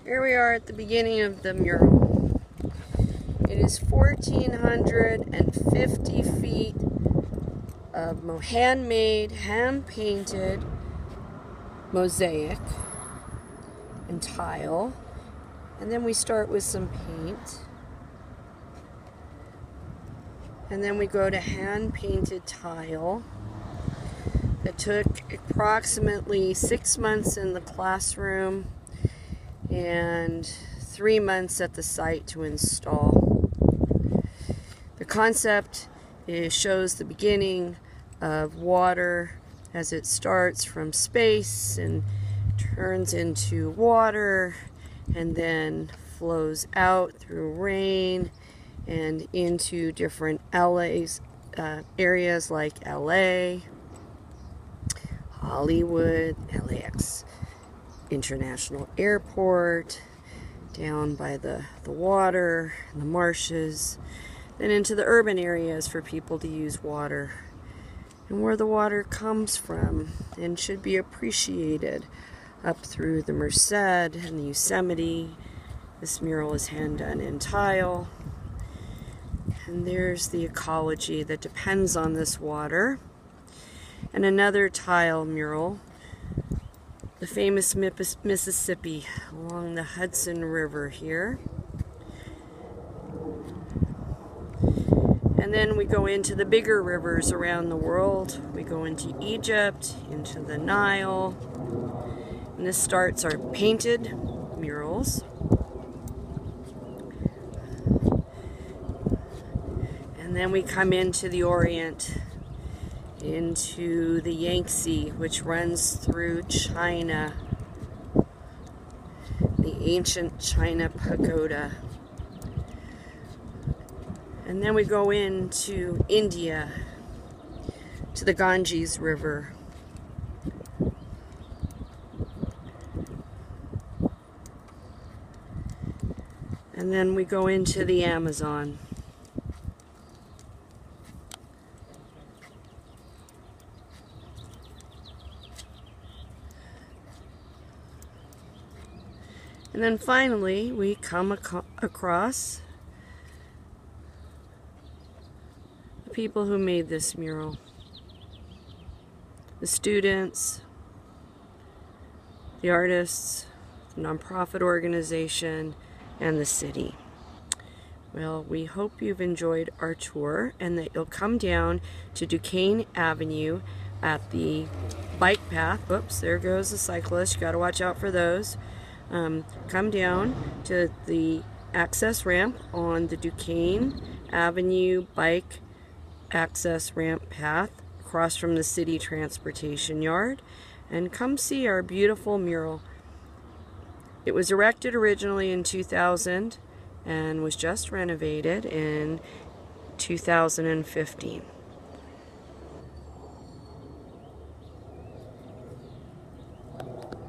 Here we are at the beginning of the mural. It is 1,450 feet of handmade, hand-painted mosaic and tile. And then we start with some paint. And then we go to hand-painted tile. It took approximately 6 months in the classroom and 3 months at the site to install. The concept shows the beginning of water as it starts from space and turns into water and then flows out through rain and into different areas like LA, Hollywood, LAX International Airport, down by the water and the marshes, then into the urban areas for people to use water, and where the water comes from and should be appreciated, up through the Merced and the Yosemite. This mural is hand done in tile, and there's the ecology that depends on this water. And another tile mural, the famous Mississippi along the Hudson River here. And then we go into the bigger rivers around the world. We go into Egypt, into the Nile. And this starts our painted murals. And then we come into the Orient, into the Yangtze, which runs through China, the ancient China pagoda. And then we go into India, to the Ganges River. And then we go into the Amazon. And then finally, we come across the people who made this mural. The students, the artists, the nonprofit organization, and the city. Well, we hope you've enjoyed our tour and that you'll come down to Duquesne Avenue at the bike path. Oops, there goes the cyclist. You gotta watch out for those. Come down to the access ramp on the Duquesne Avenue bike access ramp path across from the city transportation yard, and come see our beautiful mural. It was erected originally in 2000 and was just renovated in 2015.